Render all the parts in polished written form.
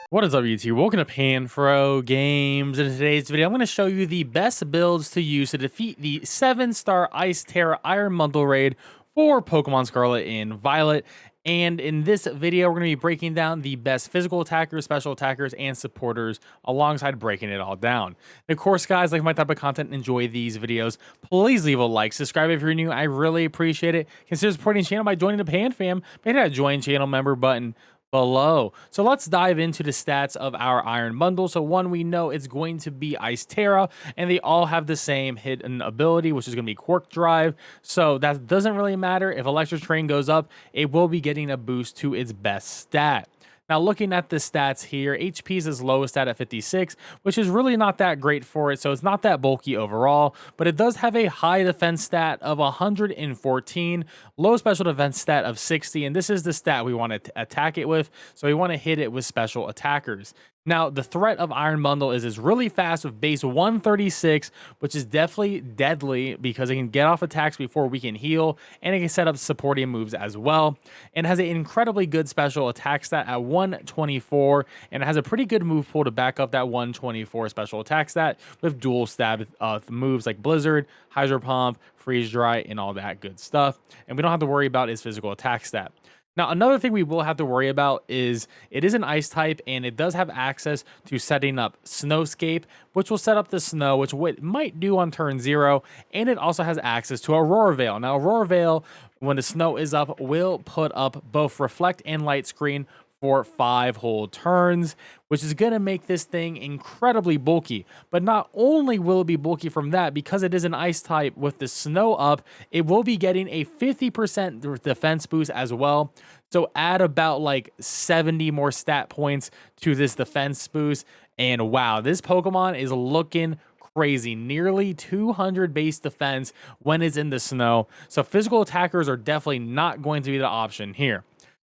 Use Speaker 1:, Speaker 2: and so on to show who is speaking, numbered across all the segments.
Speaker 1: What is up, YouTube? Welcome to PanFro Games. In today's video, I'm going to show you the best builds to use to defeat the 7-star Ice Terra Iron Bundle raid for Pokemon Scarlet and Violet. And in this video, we're going to be breaking down the best physical attackers, special attackers, and supporters alongside breaking it all down. And of course, guys, like my type of content, enjoy these videos. Please leave a like, subscribe if you're new. I really appreciate it. Consider supporting the channel by joining the Pan Fam. Hit that join channel member button below. So let's dive into the stats of our Iron Bundle. So one, we know it's going to be Ice Terra, and they all have the same hidden ability, which is going to be Quirk Drive. So that doesn't really matter. If Electric Terrain goes up, it will be getting a boost to its best stat. Now, looking at the stats here, HP is his lowest stat at 56, which is really not that great for it, so it's not that bulky overall, but it does have a high defense stat of 114, low special defense stat of 60, and this is the stat we want to attack it with, so we want to hit it with special attackers. Now, the threat of Iron Bundle is really fast with base 136, which is definitely deadly because it can get off attacks before we can heal, and it can set up supporting moves as well. And has an incredibly good special attack stat at 124, and it has a pretty good move pool to back up that 124 special attack stat with dual stab moves like Blizzard, Hydro Pump, Freeze Dry, and all that good stuff. And we don't have to worry about its physical attack stat. Now, another thing we will have to worry about is it is an ice type, and it does have access to setting up Snowscape, which will set up the snow, which it might do on turn 0, and it also has access to Aurora Veil. Now, Aurora Veil, when the snow is up, will put up both Reflect and Light Screen for 5 whole turns, which is going to make this thing incredibly bulky. But not only will it be bulky from that, because it is an ice type with the snow up, it will be getting a 50% defense boost as well. So add about like 70 more stat points to this defense boost. And wow, this Pokemon is looking crazy. Nearly 200 base defense when it's in the snow. So physical attackers are definitely not going to be the option here.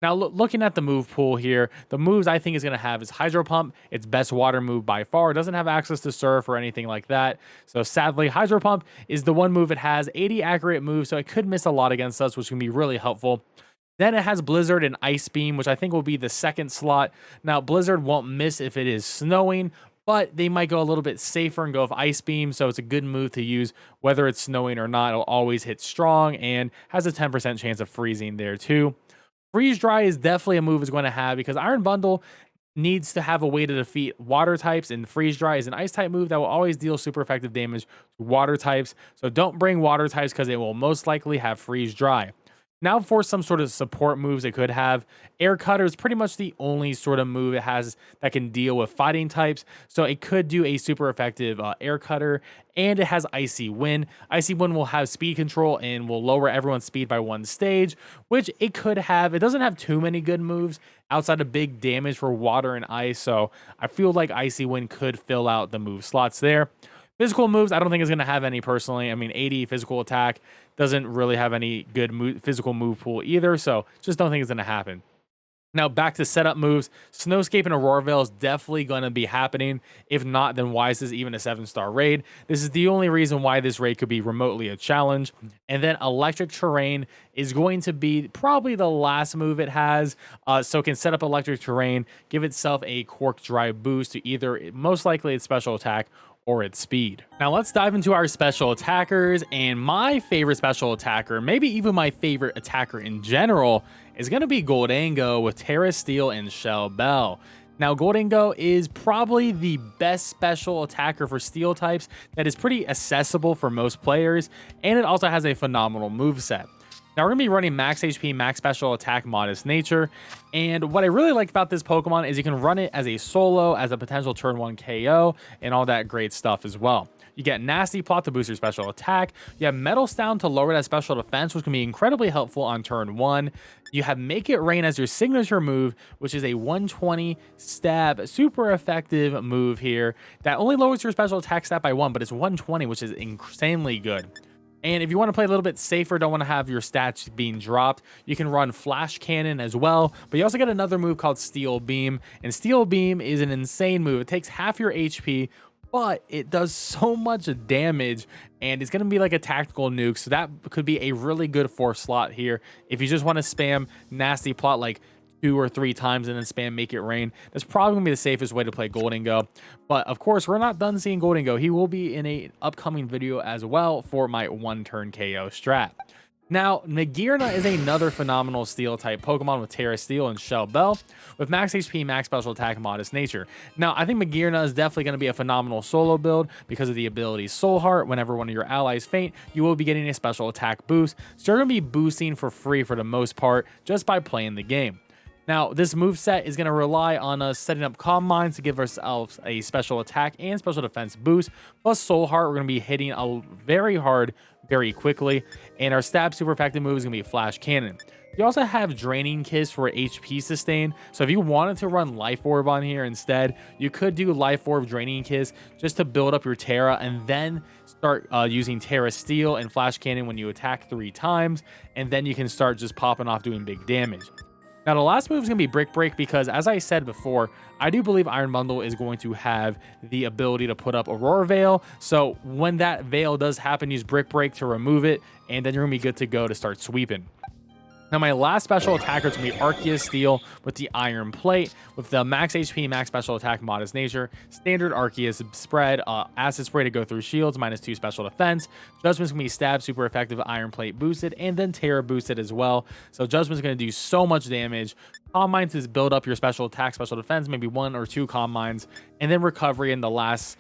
Speaker 1: Now, looking at the move pool here, the moves I think is going to have is Hydro Pump, its best water move by far. It doesn't have access to Surf or anything like that. So sadly, Hydro Pump is the one move it has. 80 accurate moves, so it could miss a lot against us, which can be really helpful. Then it has Blizzard and Ice Beam, which I think will be the second slot. Now, Blizzard won't miss if it is snowing, but they might go a little bit safer and go with Ice Beam, so it's a good move to use whether it's snowing or not. It'll always hit strong and has a 10% chance of freezing there too. Freeze Dry is definitely a move it's going to have because Iron Bundle needs to have a way to defeat water types, and Freeze Dry is an ice type move that will always deal super effective damage to water types. So don't bring water types because it will most likely have Freeze Dry. Now for some sort of support moves it could have, Air Cutter is pretty much the only sort of move it has that can deal with fighting types. So it could do a super effective Air Cutter, and it has Icy Wind. Icy Wind will have speed control and will lower everyone's speed by 1 stage, which it could have. It doesn't have too many good moves outside of big damage for water and ice. So I feel like Icy Wind could fill out the move slots there. Physical moves, I don't think it's going to have any personally. I mean, 80 physical attack doesn't really have any good physical move pool either, so just don't think it's going to happen. Now, back to setup moves. Snowscape and Aurora Veil is definitely going to be happening. If not, then why is this even a 7-star raid? This is the only reason why this raid could be remotely a challenge. And then Electric Terrain is going to be probably the last move it has. So it can set up Electric Terrain, give itself a Quirk Drive boost to either, most likely, its special attack or its speed. Now let's dive into our special attackers, and my favorite special attacker, maybe even my favorite attacker in general, is going to be Gholdengo with Terra Steel and Shell Bell. Now, Gholdengo is probably the best special attacker for steel types that is pretty accessible for most players, and it also has a phenomenal moveset. Now, we're going to be running max HP, max special attack, modest nature. And what I really like about this Pokemon is you can run it as a solo, as a potential turn 1 KO, and all that great stuff as well. You get Nasty Plot to boost your special attack. You have Metal Sound to lower that special defense, which can be incredibly helpful on turn 1. You have Make It Rain as your signature move, which is a 120 stab, super effective move here that only lowers your special attack stat by 1, but it's 120, which is insanely good. And if you want to play a little bit safer, don't want to have your stats being dropped, you can run Flash Cannon as well. But you also get another move called Steel Beam. And Steel Beam is an insane move. It takes half your HP, but it does so much damage, and it's going to be like a tactical nuke. So that could be a really good 4th slot here. If you just want to spam Nasty Plot like 2 or 3 times and then spam Make It Rain. That's probably gonna be the safest way to play Golden Go. But of course, we're not done seeing Golden Go. He will be in a upcoming video as well for my 1-turn KO strat. Now, Magearna is another phenomenal Steel type Pokemon with Terra Steel and Shell Bell with max HP, max special attack, modest nature. Now, I think Magearna is definitely going to be a phenomenal solo build because of the ability Soul Heart. Whenever one of your allies faint, you will be getting a special attack boost. So you're going to be boosting for free for the most part just by playing the game. Now, this moveset is going to rely on us setting up Calm Minds to give ourselves a special attack and special defense boost. Plus Soul Heart, we're going to be hitting a very hard, very quickly. And our stab super effective move is going to be Flash Cannon. You also have Draining Kiss for HP sustain. So if you wanted to run Life Orb on here instead, you could do Life Orb, Draining Kiss just to build up your Terra and then start using Terra Steel and Flash Cannon when you attack 3 times. And then you can start just popping off doing big damage. Now, the last move is going to be Brick Break because, as I said before, I do believe Iron Bundle is going to have the ability to put up Aurora Veil. So when that Veil does happen, use Brick Break to remove it, and then you're going to be good to go to start sweeping. Now, my last special attacker is going to be Arceus Steel with the Iron Plate, with the max HP, max special attack, modest nature, standard Arceus spread, acid spray to go through shields, -2 special defense. Judgment's going to be stab, super effective, Iron Plate boosted, and then Terra boosted as well. So Judgment's going to do so much damage. Calm Minds is build up your special attack, special defense, maybe 1 or 2 Calm Minds, and then Recovery in the last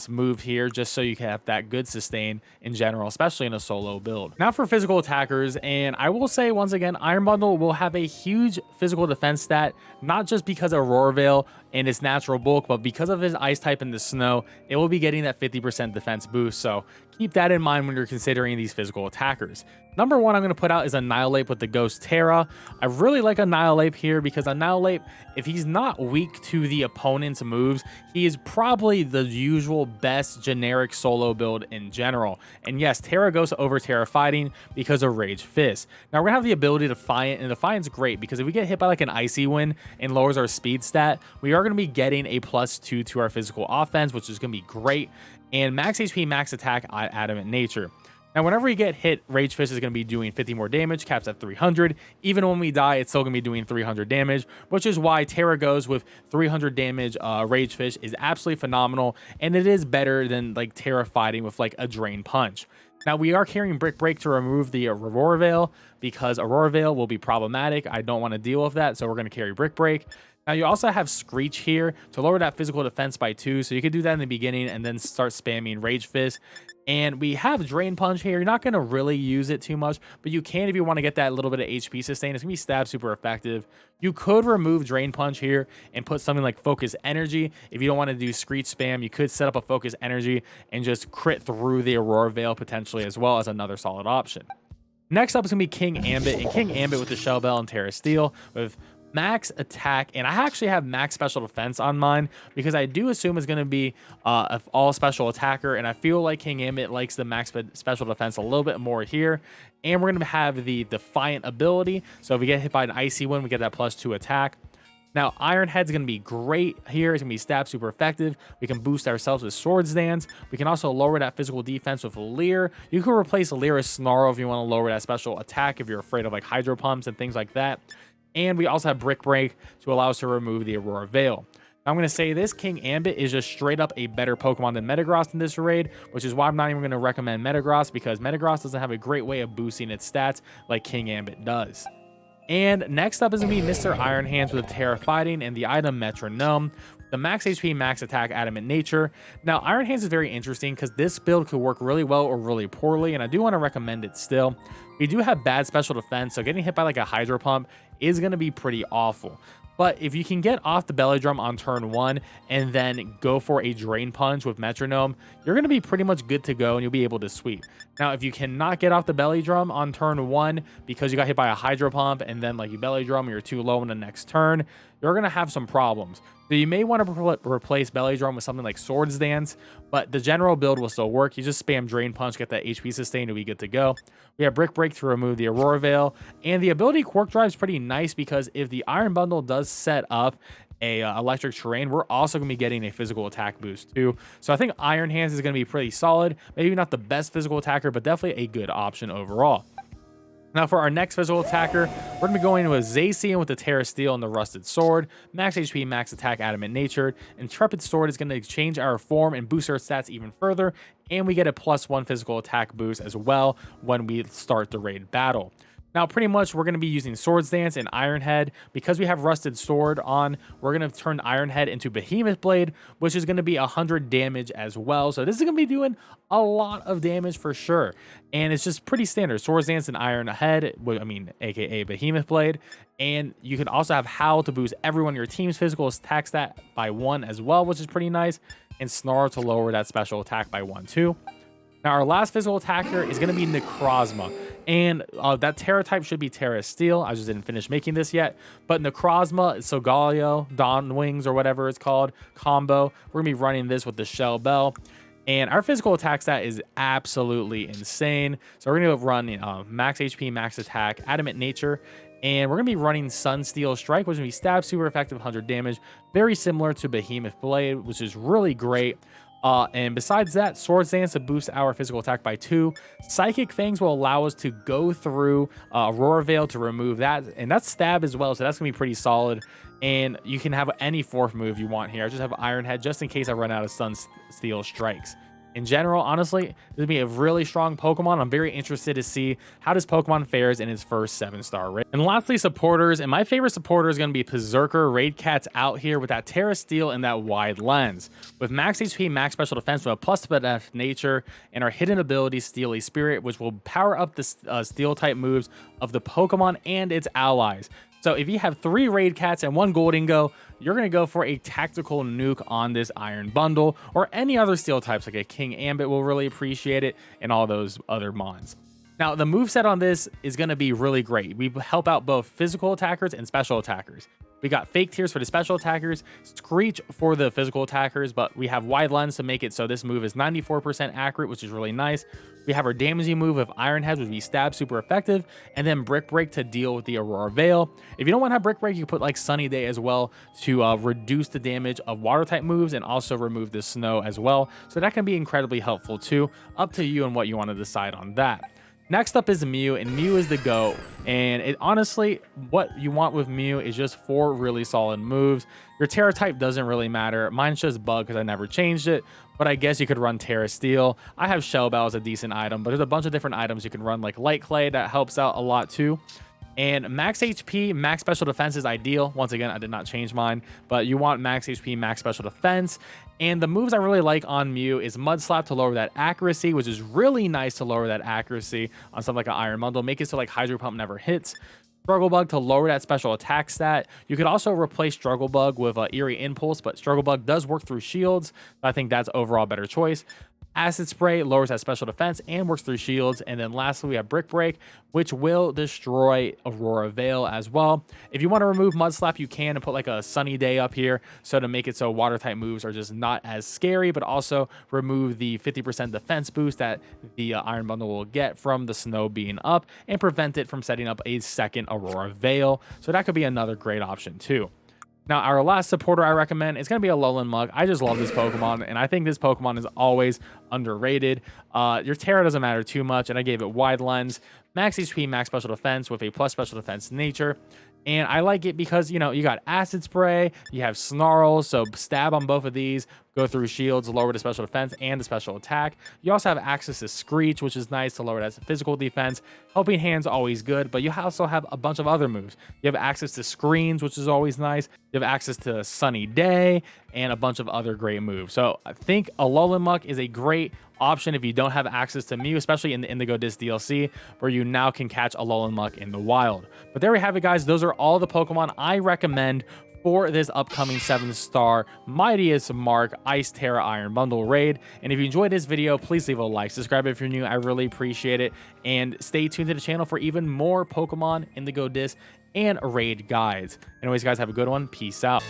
Speaker 1: move here, just so you can have that good sustain in general, especially in a solo build. Now for physical attackers, and I will say once again, Iron Bundle will have a huge physical defense stat, not just because of Aurora Veil and its natural bulk, but because of his ice type in the snow, it will be getting that 50% defense boost. So keep that in mind when you're considering these physical attackers. Number 1 I'm going to put out is Annihilate with the Ghost Terra. I really like Annihilate here because Annihilate, if he's not weak to the opponent's moves, he is probably the usual best generic solo build in general. And yes, Terra goes over Terra Fighting because of Rage Fist. Now we're going to have the ability to Defiant, and Defiant's great because if we get hit by like an Icy Wind and lowers our speed stat, we are going to be getting a +2 to our physical offense, which is going to be great. And max HP, max attack, Adamant Nature. Now, whenever we get hit, Rage Fist is going to be doing 50 more damage, caps at 300. Even when we die, it's still going to be doing 300 damage, which is why Terra goes with 300 damage. Rage Fist is absolutely phenomenal, and it is better than like Terra Fighting with like a Drain Punch. Now, we are carrying Brick Break to remove the Aurora Veil because Aurora Veil will be problematic. I don't want to deal with that, so we're going to carry Brick Break. Now, you also have Screech here to lower that physical defense by 2, so you could do that in the beginning and then start spamming Rage Fist. And we have Drain Punch here. You're not going to really use it too much, but you can if you want to get that little bit of HP sustain. It's going to be stab super effective. You could remove Drain Punch here and put something like Focus Energy. If you don't want to do Screech spam, you could set up a Focus Energy and just crit through the Aurora Veil potentially, as well as another solid option. Next up is going to be King Ambit, and King Ambit with the Shell Bell and Terra Steel with max attack, and I actually have max special defense on mine because I do assume it's going to be an all special attacker, and I feel like King Ambit likes the max special defense a little bit more here. And we're going to have the Defiant ability, so if we get hit by an Icy Wind, we get that +2 attack. Now, Iron Head's going to be great here. It's going to be stab super effective. We can boost ourselves with Swords Dance. We can also lower that physical defense with Leer. You can replace Leer as Snarl if you want to lower that special attack, if you're afraid of like Hydro Pumps and things like that. And we also have Brick Break to allow us to remove the Aurora Veil. Now, I'm going to say this King Ambit is just straight up a better Pokemon than Metagross in this raid, which is why I'm not even going to recommend Metagross, because Metagross doesn't have a great way of boosting its stats like King Ambit does. And next up is going to be Mr. Iron Hands with the Terra Fighting and the item Metronome. The max HP, max attack, Adamant Nature. Now, Iron Hands is very interesting because this build could work really well or really poorly, and I do want to recommend it still. We do have bad special defense, so getting hit by like a Hydro Pump is going to be pretty awful. But if you can get off the Belly Drum on turn 1 and then go for a Drain Punch with Metronome, you're going to be pretty much good to go and you'll be able to sweep. Now, if you cannot get off the Belly Drum on turn 1 because you got hit by a Hydro Pump and then like you Belly Drum or you're too low in the next turn, you're going to have some problems. So you may want to replace Belly Drum with something like Swords Dance, but the general build will still work. You just spam Drain Punch, get that HP sustain, to be good to go. We have Brick Break to remove the Aurora Veil, and the ability Quark Drive is pretty nice because if the Iron Bundle does set up a electric terrain, we're also going to be getting a physical attack boost too. So I think Iron Hands is going to be pretty solid. Maybe not the best physical attacker, but definitely a good option overall. Now for our next physical attacker, we're going to be going with Zacian with the Terra Steel and the Rusted Sword, max HP, max attack, adamant natured. Intrepid Sword is going to change our form and boost our stats even further, and we get a +1 physical attack boost as well when we start the raid battle. Now, pretty much, we're going to be using Swords Dance and Iron Head. Because we have Rusted Sword on, we're going to turn Iron Head into Behemoth Blade, which is going to be 100 damage as well. So this is going to be doing a lot of damage for sure. And it's just pretty standard. Swords Dance and Iron Head, aka Behemoth Blade. And you can also have Howl to boost everyone in your team's physical attack stat by 1 as well, which is pretty nice. And Snarl to lower that special attack by 1 too. Now, our last physical attacker is going to be Necrozma, and that Terra type should be Terra Steel. I just didn't finish making this yet, but Necrozma, Solgaleo, Dawn Wings, or whatever it's called, combo. We're going to be running this with the Shell Bell, and our physical attack stat is absolutely insane. So we're going to run max HP, max attack, adamant nature, and we're going to be running Sun Steel Strike, which is going to be stab, super effective, 100 damage, very similar to Behemoth Blade, which is really great. And besides that, Swords Dance to boost our physical attack by 2. Psychic Fangs will allow us to go through Aurora Veil to remove that. And that's stab as well, so that's going to be pretty solid. And you can have any 4th move you want here. I just have Iron Head just in case I run out of Sun Steel Strikes. In general, honestly, this is going to be a really strong Pokemon. I'm very interested to see how this Pokemon fares in its first 7-star raid. And lastly, supporters. And my favorite supporter is going to be Berserker Raid Cats out here with that Terra Steel and that wide lens. With max HP, max special defense with a +1 nature, and our hidden ability, Steely Spirit, which will power up the Steel type moves of the Pokemon and its allies. So if you have 3 Raid Cats and 1 Goldingo, you're going to go for a tactical nuke on this Iron Bundle, or any other steel types like a King Ambit will really appreciate it, and all those other mons. Now, the moveset on this is going to be really great. We help out both physical attackers and special attackers. We got Fake Tears for the special attackers, Screech for the physical attackers, but we have Wide Lens to make it so this move is 94% accurate, which is really nice. We have our damaging move of Iron Head, which would be stab, super effective, and then Brick Break to deal with the Aurora Veil. If you don't want to have Brick Break, you can put like Sunny Day as well to reduce the damage of water type moves and also remove the snow as well. So that can be incredibly helpful too. Up to you and what you want to decide on that. Next up is Mew, and Mew is the GOAT. And it honestly, what you want with Mew is just 4 really solid moves. Your Terra type doesn't really matter. Mine's just Bug because I never changed it, but I guess you could run Terra Steel. I have Shell Bell as a decent item, but there's a bunch of different items you can run, like Light Clay, that helps out a lot too. And max HP, max special defense is ideal. Once again, I did not change mine, but you want max HP, max special defense. And the moves I really like on Mew is Mud Slap to lower that accuracy, which is really nice to lower that accuracy on something like an Iron Bundle. Make it so like Hydro Pump never hits. Struggle Bug to lower that special attack stat. You could also replace Struggle Bug with Eerie Impulse, but Struggle Bug does work through shields. So I think that's overall a better choice. Acid Spray lowers that special defense and works through shields. And then lastly, we have Brick Break, which will destroy Aurora Veil as well. If you want to remove Mud Slap, you can, and put like a Sunny Day up here, so to make it so water type moves are just not as scary, but also remove the 50% defense boost that the Iron Bundle will get from the snow being up, and prevent it from setting up a second Aurora Veil. So that could be another great option too. Now, our last supporter I recommend is going to be a Alolan Mug. I just love this Pokemon, and I think this Pokemon is always underrated. Your Terra doesn't matter too much, and I gave it Wide Lens, max HP, max special defense with a plus special defense nature. And I like it because, you know, you got Acid Spray, you have Snarl, so stab on both of these, go through shields, lower the special defense and the special attack. You also have access to Screech, which is nice to lower that physical defense. Helping Hand's always good, but you also have a bunch of other moves. You have access to Screens, which is always nice. You have access to Sunny Day and a bunch of other great moves. So I think Alolan Muck is a great option if you don't have access to Mew, especially in the Indigo Disc DLC, where you now can catch Alolan Muck in the wild. But there we have it, guys. Those are all the Pokemon I recommend for this upcoming 7-star Mightiest Mark Ice Terra Iron Bundle raid. And if you enjoyed this video, please leave a like, subscribe if you're new. I really appreciate it. And stay tuned to the channel for even more Pokemon Indigo Disc and raid guides. Anyways, guys, have a good one. Peace out.